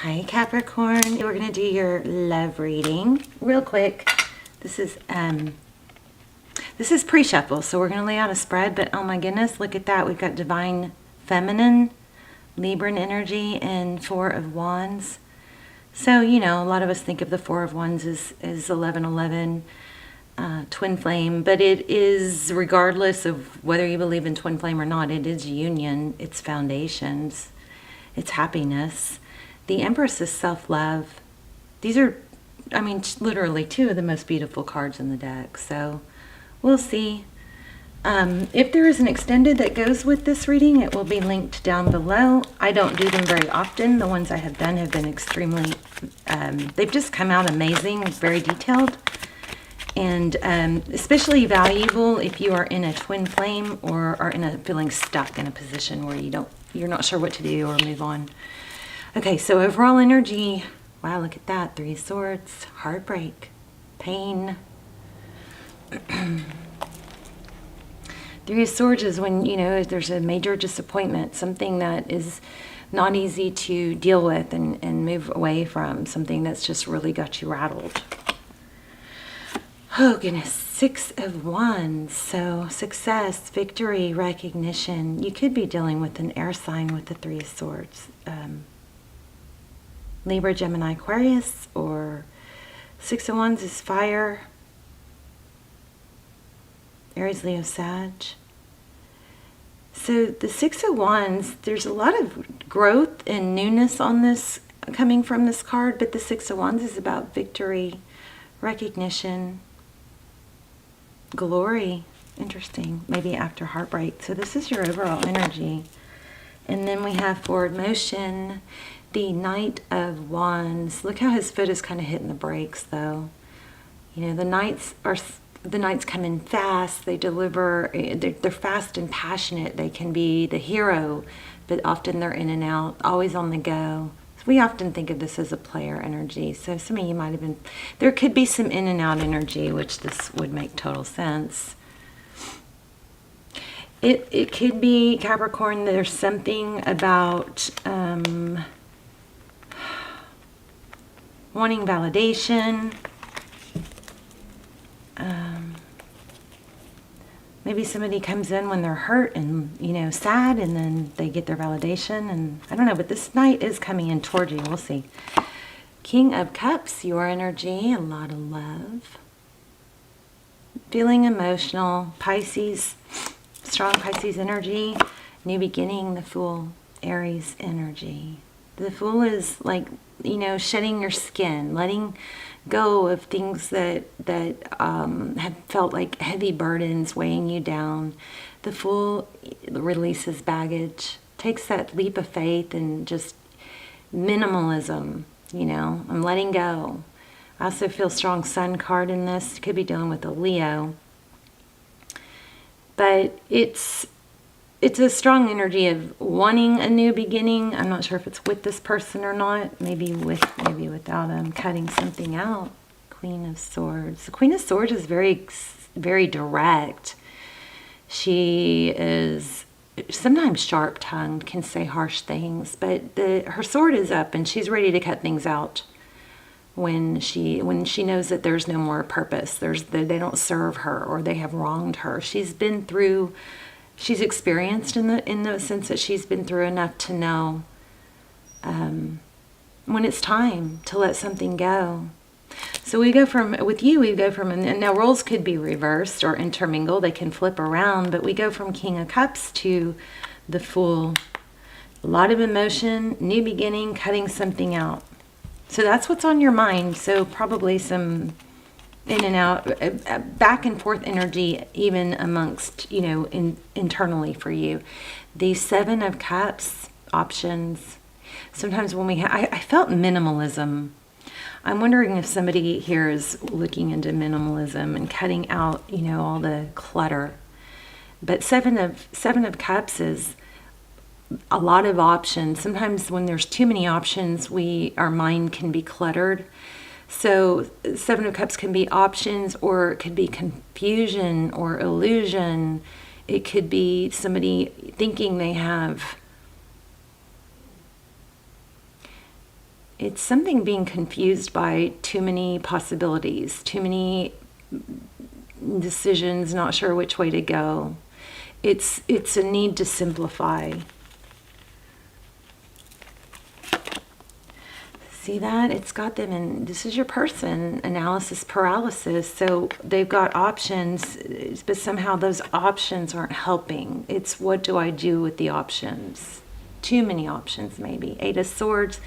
Hi Capricorn, we're going to do your love reading real quick. This is pre-shuffle, so we're going to lay out a spread, but oh my goodness, look at that. We've got Divine Feminine, Libran energy, and Four of Wands. So, you know, a lot of us think of the Four of Wands as 1111, twin flame, but it is, regardless of whether you believe in twin flame or not, it is union, it's foundations, it's happiness. The Empress is self-love. These are, I mean, literally two of the most beautiful cards in the deck. So we'll see. If there is an extended that goes with this reading, it will be linked down below. I don't do them very often. The ones I have done have been extremely, they've just come out amazing, very detailed, and especially valuable if you are in a twin flame or are feeling stuck in a position where you're not sure what to do or move on. Okay, so overall energy, wow, look at that. Three of Swords, heartbreak, pain. Three of Swords is when, you know, there's a major disappointment, something that is not easy to deal with and move away from, something that's just really got you rattled. Oh, goodness. Six of Wands. So success, victory, recognition. You could be dealing with an air sign with the Three of Swords. Libra, Gemini, Aquarius, or Six of Wands is fire. Aries, Leo, Sag. So the Six of Wands, there's a lot of growth and newness on this coming from this card, but the Six of Wands is about victory, recognition, glory. Interesting. Maybe after heartbreak. So this is your overall energy. And then we have forward motion, the Knight of Wands. Look how his foot is kind of hitting the brakes, though. You know, the knights come in fast. They deliver. They're fast and passionate. They can be the hero, but often they're in and out, always on the go. So we often think of this as a player energy. So some of you might have been. There could be some in and out energy, which this would make total sense. It could be, Capricorn, there's something about wanting validation. Maybe somebody comes in when they're hurt and, you know, sad, and then they get their validation. And I don't know, but this Knight is coming in toward you. We'll see. King of Cups, your energy, a lot of love. Feeling emotional. Pisces. Strong Pisces energy, new beginning, the Fool, Aries energy. The Fool is like, you know, shedding your skin, letting go of things that have felt like heavy burdens weighing you down. The Fool releases baggage, takes that leap of faith and just minimalism, you know, I'm letting go. I also feel strong Sun card in this. Could be dealing with a Leo. But it's a strong energy of wanting a new beginning. I'm not sure if it's with this person or not. Maybe without them. Cutting something out. Queen of Swords. The Queen of Swords is very, very direct. She is sometimes sharp-tongued, can say harsh things, but her sword is up and she's ready to cut things out. When she knows that there's no more purpose, they don't serve her or they have wronged her. She's experienced in the sense that she's been through enough to know when it's time to let something go. So we go from, and now roles could be reversed or intermingled, they can flip around, but we go from King of Cups to the Fool. A lot of emotion, new beginning, cutting something out. So that's what's on your mind. So probably some in and out, back and forth energy, even amongst, you know, internally for you. The Seven of Cups, options. Sometimes when I felt minimalism. I'm wondering if somebody here is looking into minimalism and cutting out, you know, all the clutter. But Seven of Cups is a lot of options. Sometimes when there's too many options, our mind can be cluttered. So Seven of Cups can be options, or it could be confusion or illusion. It could be somebody thinking they have It's something being confused by too many possibilities, too many decisions, not sure which way to go. It's a need to simplify. See that? It's got them in, this is your person, analysis paralysis. So they've got options, but somehow those options aren't helping. It's what do I do with the options? Too many options maybe. 8 of Swords,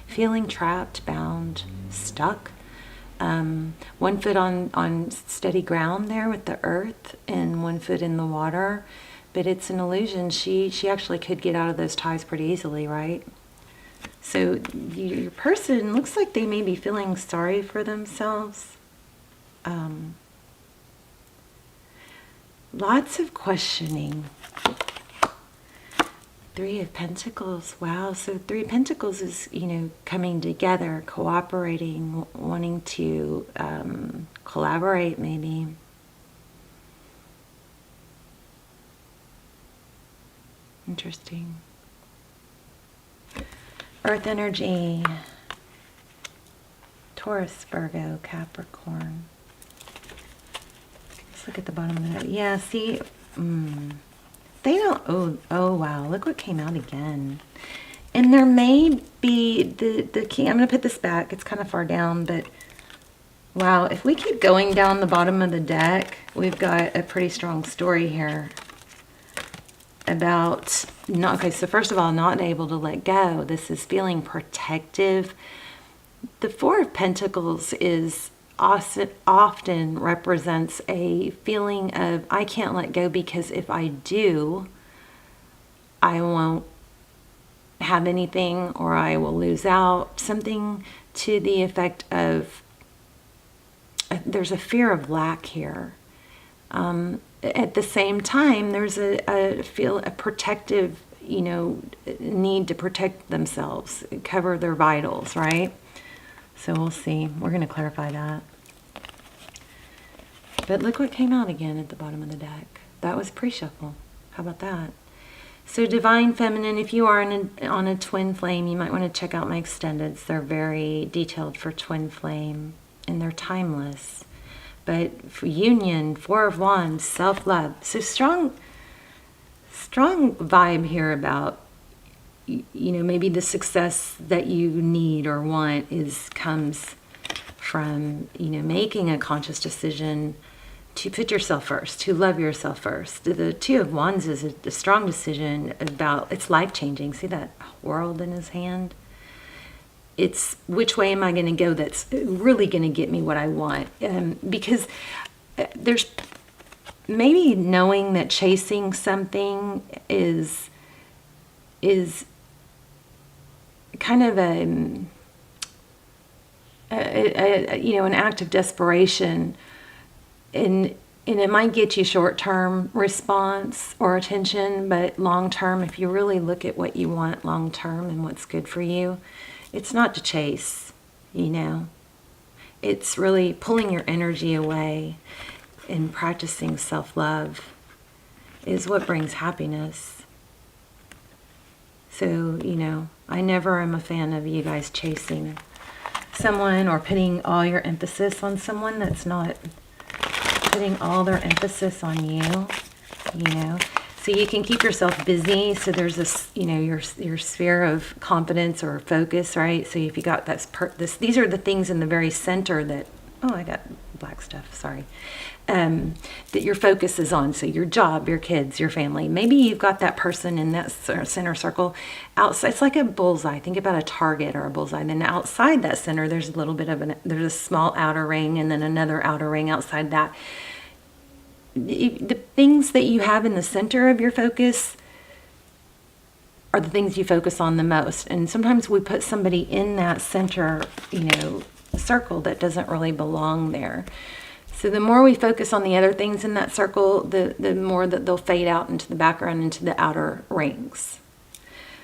feeling trapped, bound, stuck. 1 foot on steady ground there with the earth and 1 foot in the water. But it's an illusion. She actually could get out of those ties pretty easily, right? So your person looks like they may be feeling sorry for themselves. Lots of questioning. 3 of Pentacles. Wow. So 3 of Pentacles is, coming together, cooperating, wanting to collaborate maybe. Interesting. Earth energy. Taurus, Virgo, Capricorn. Let's look at the bottom of that. Yeah, see, they don't, oh wow, look what came out again. And there may be the king, I'm going to put this back, it's kind of far down, but wow, if we keep going down the bottom of the deck, we've got a pretty strong story here about, okay, so first of all, not able to let go. This is feeling protective. The 4 of Pentacles is often represents a feeling of, I can't let go because if I do, I won't have anything or I will lose out. Something to the effect of, there's a fear of lack here. At the same time, there's a protective, need to protect themselves, cover their vitals, right? So we'll see. We're going to clarify that. But look what came out again at the bottom of the deck. That was pre-shuffle. How about that? So Divine Feminine, if you are on a twin flame, you might want to check out my extendeds. They're very detailed for twin flame, and they're timeless. But for union, 4 of Wands, self-love. So strong vibe here about, maybe the success that you need or want comes from, making a conscious decision to put yourself first, to love yourself first. The 2 of Wands is a strong decision about, it's life-changing. See that world in his hand? It's which way am I going to go that's really going to get me what I want? Because there's maybe knowing that chasing something is kind of an act of desperation, and it might get you short-term response or attention, but long-term, if you really look at what you want long-term and what's good for you, it's not to chase, It's really pulling your energy away and practicing self-love is what brings happiness. So, I never am a fan of you guys chasing someone or putting all your emphasis on someone that's not putting all their emphasis on you, So you can keep yourself busy. So there's this, your sphere of confidence or focus, right? So if you got these are the things in the very center that, I got black stuff, sorry, that your focus is on. So your job, your kids, your family. Maybe you've got that person in that center circle outside. It's like a bullseye. Think about a target or a bullseye. Then outside that center, there's a little bit of there's a small outer ring and then another outer ring outside that. The things that you have in the center of your focus are the things you focus on the most. And sometimes we put somebody in that center, circle that doesn't really belong there. So the more we focus on the other things in that circle, the more that they'll fade out into the background, into the outer rings.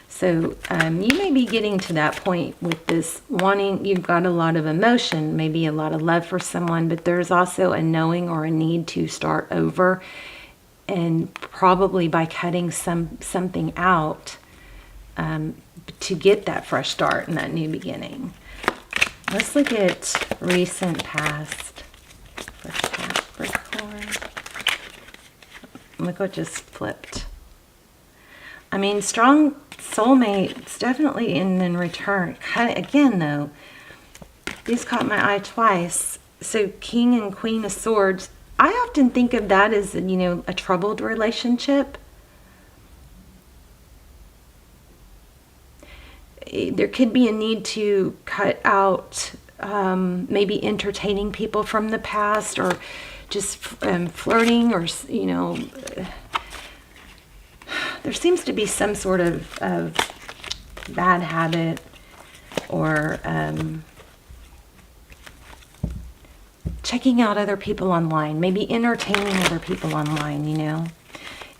So you may be getting to that point with this wanting, you've got a lot of emotion, maybe a lot of love for someone, but there's also a knowing or a need to start over. And probably by cutting something out, to get that fresh start and that new beginning. Let's look at recent past for Capricorn. Look what just flipped. I mean, strong soulmates definitely in return. Again, though, these caught my eye twice. So King and Queen of Swords. I often think of that as, you know, a troubled relationship. There could be a need to cut out maybe entertaining people from the past, or just flirting, or, you know, there seems to be some sort of bad habit, or checking out other people online, maybe entertaining other people online, you know.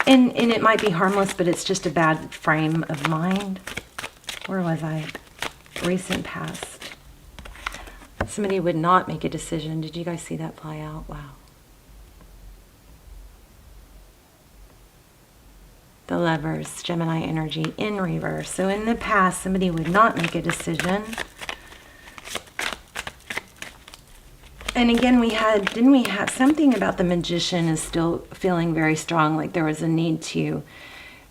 And it might be harmless, but it's just a bad frame of mind. Where was I? Recent past. Somebody would not make a decision. Did you guys see that play out? Wow. The Lovers, Gemini energy in reverse. So in the past, somebody would not make a decision. And again, didn't we have something about the Magician is still feeling very strong, like there was a need to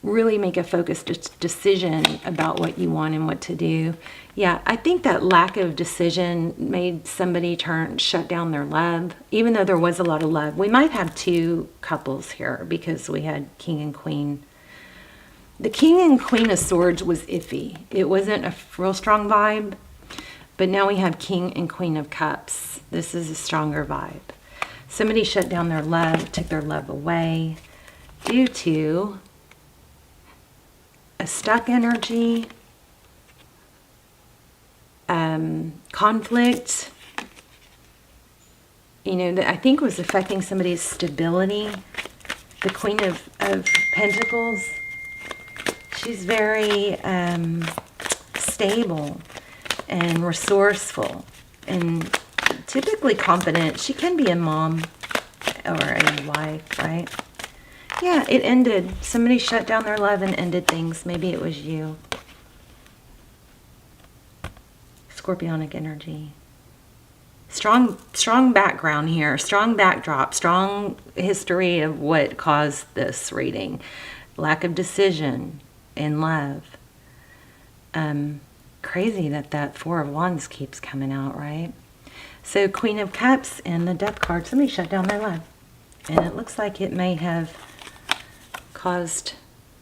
really make a focused decision about what you want and what to do. Yeah, I think that lack of decision made somebody shut down their love, even though there was a lot of love. We might have two couples here because we had King and Queen. The King and Queen of Swords was iffy. It wasn't a real strong vibe, but now we have King and Queen of Cups. This is a stronger vibe. Somebody shut down their love, took their love away due to a stuck energy, conflict, you know, that I think was affecting somebody's stability. The Queen of Pentacles, she's very stable and resourceful and typically confident. She can be a mom or a wife, right? Yeah, it ended. Somebody shut down their love and ended things. Maybe it was you. Scorpionic energy. Strong background here. Strong backdrop. Strong history of what caused this reading. Lack of decision in love. Crazy that Four of Wands keeps coming out, right? So Queen of Cups and the Death card. Somebody shut down their love. And it looks like it may have caused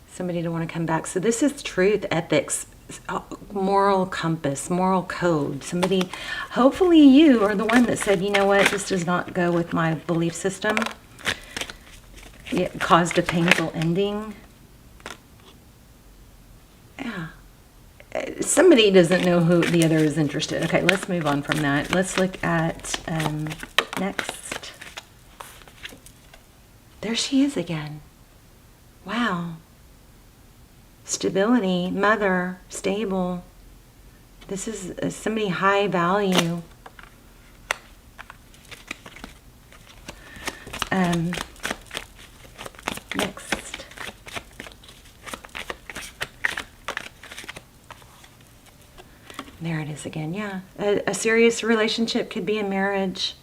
somebody to want to come back. So this is truth, ethics, moral compass, moral code. Somebody, hopefully you are the one that said, you know what, this does not go with my belief system. It caused a painful ending. Yeah. Somebody doesn't know who the other is interested. Okay, let's move on from that. Let's look at next. There she is again. Wow. Stability, mother, stable. This is somebody high value. Next. There it is again. Yeah. A serious relationship could be a marriage.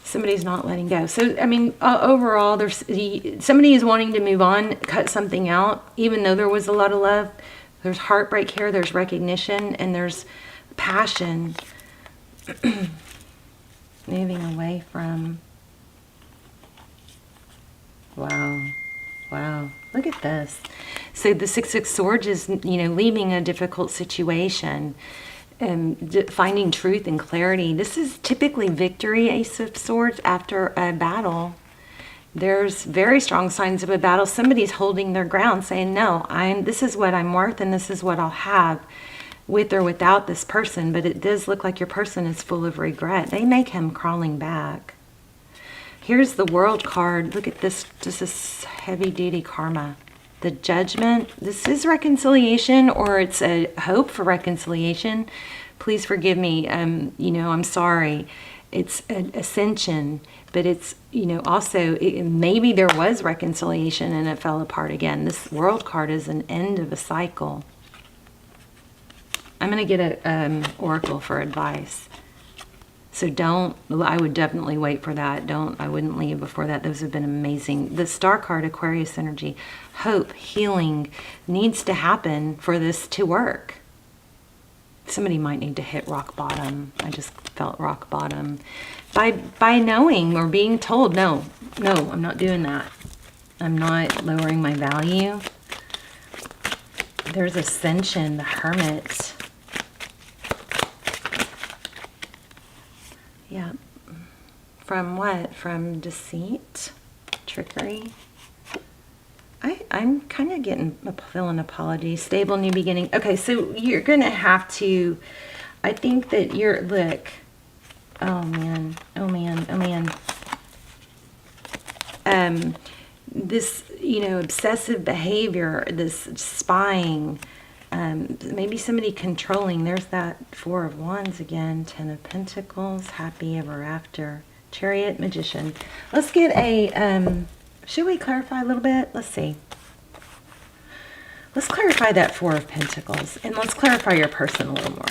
Somebody's not letting go. So, I mean, overall, somebody is wanting to move on, cut something out, even though there was a lot of love. There's heartbreak here, there's recognition, and there's passion. Moving away from... Wow. Look at this. So the Six of Swords is, you know, leaving a difficult situation. Finding truth and clarity. This is typically victory, Ace of Swords, after a battle. There's very strong signs of a battle. Somebody's holding their ground, saying, no, this is what I'm worth, and this is what I'll have with or without this person. But it does look like your person is full of regret. They may come crawling back. Here's the World card. Look at this. This is heavy-duty karma. The Judgment. This is reconciliation, or it's a hope for reconciliation. Please forgive me. You know, I'm sorry. It's an ascension, but it's, you know, also maybe there was reconciliation and it fell apart again. This World card is an end of a cycle. I'm going to get a oracle for advice. So I would definitely wait for that. I wouldn't leave before that. Those have been amazing. The Star card, Aquarius energy, hope, healing needs to happen for this to work. Somebody might need to hit rock bottom. I just felt rock bottom. By knowing or being told, no, I'm not doing that. I'm not lowering my value. There's ascension, the Hermit. Yeah. From what? From deceit? Trickery? I'm kind of feeling apology. Stable new beginning. Okay, so you're going to have to, I think that look. Oh man. This, you know, obsessive behavior, this spying, maybe somebody controlling. There's that Four of Wands again, Ten of Pentacles, happy ever after, Chariot, Magician. Let's get a, should we clarify a little bit? Let's see. Let's clarify that Four of Pentacles, and let's clarify your person a little more.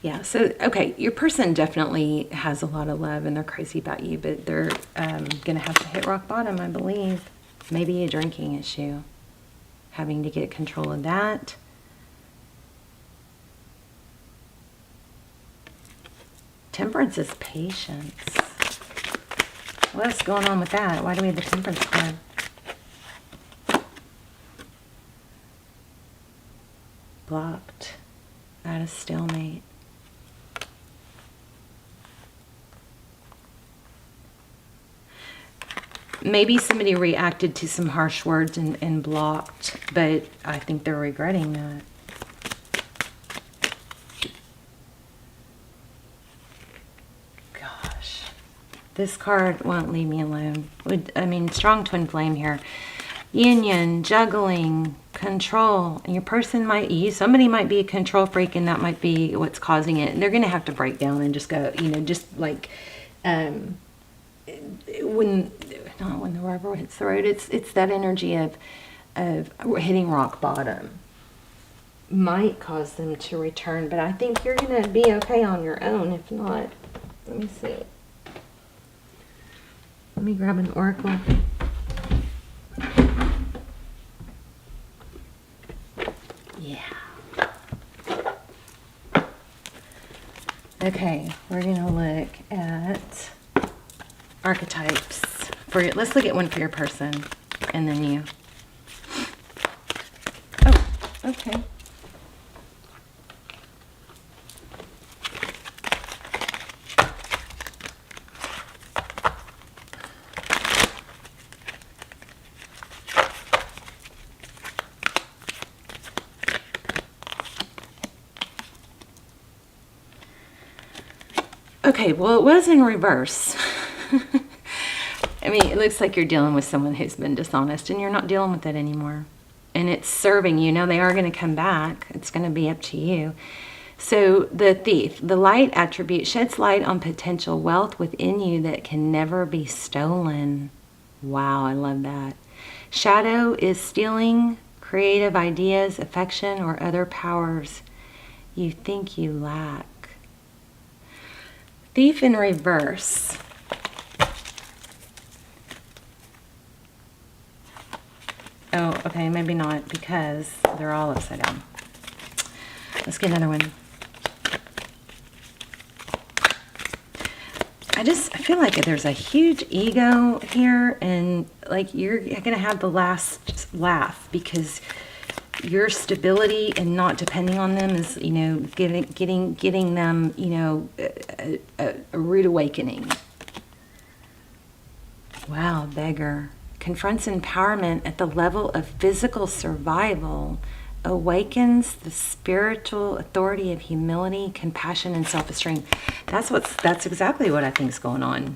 Yeah, so, okay, your person definitely has a lot of love and they're crazy about you, but they're going to have to hit rock bottom, I believe. Maybe a drinking issue, having to get control of that. Temperance is patience. What's going on with that? Why do we have the Temperance card? Blocked. At a stalemate. Maybe somebody reacted to some harsh words and blocked, but I think they're regretting that. Gosh. This card won't leave me alone. I mean, strong twin flame here. Union, juggling, control. And your person somebody might be a control freak, and that might be what's causing it. And they're going to have to break down and just go, you know, just like, not when the rubber hits the road. It's that energy of hitting rock bottom might cause them to return, but I think you're gonna be okay on your own. If not, let me see. Let me grab an oracle. Yeah. Okay, we're gonna look at archetypes. Let's look at one for your person, and then you. Oh, okay. Okay, well, it was in reverse. I mean, it looks like you're dealing with someone who's been dishonest, and you're not dealing with it anymore. And it's serving you. Now, they are going to come back. It's going to be up to you. So, the Thief, the light attribute, sheds light on potential wealth within you that can never be stolen. Wow, I love that. Shadow is stealing creative ideas, affection, or other powers you think you lack. Thief in reverse. Oh, okay, maybe not, because they're all upside down. Let's get another one. I feel like there's a huge ego here, and like you're gonna have the last laugh because your stability and not depending on them is, you know, getting them, you know, a rude awakening. Wow, Beggar. Confronts empowerment at the level of physical survival, awakens the spiritual authority of humility, compassion, and self-esteem. That's exactly what I think is going on.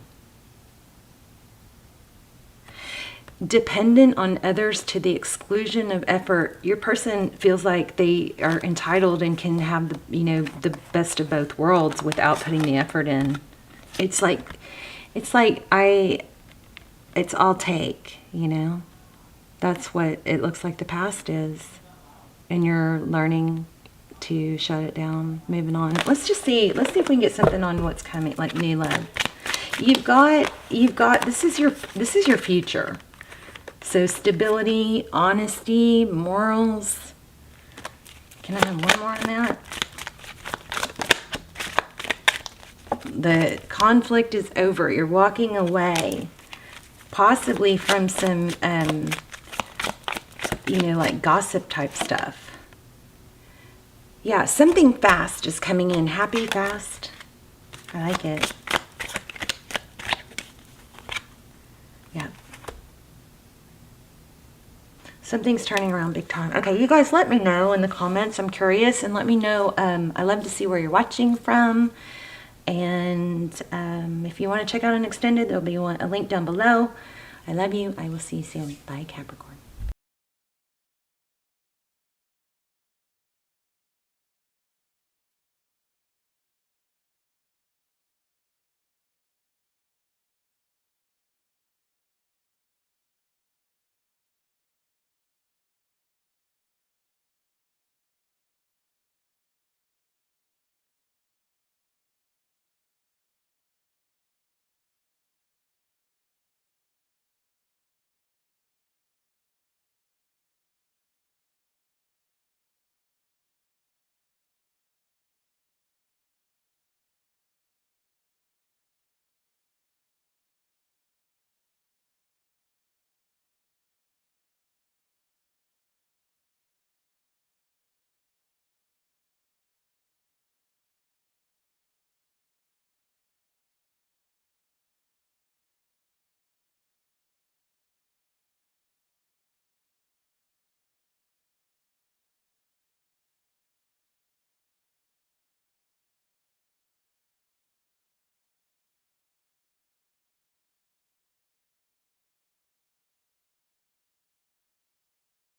dependent on others to the exclusion of effort. Your person feels like they are entitled and can have the, you know, the best of both worlds without putting the effort in. It's like it's all take, you know. That's what it looks like the past is, and you're learning to shut it down, moving on. Let's see if we can get something on what's coming, like new love. You've got this is your future. So stability, honesty, morals. Can I have one more on that? The conflict is over. You're walking away, possibly from some you know, like gossip type stuff. Yeah, something fast is coming in. Happy fast. I like it. Yeah. Something's turning around big time. Okay, you guys let me know in the comments. I'm curious, and let me know. I love to see where you're watching from. And if you want to check out an extended, there'll be a link down below. I love you. I will see you soon. Bye, Capricorn.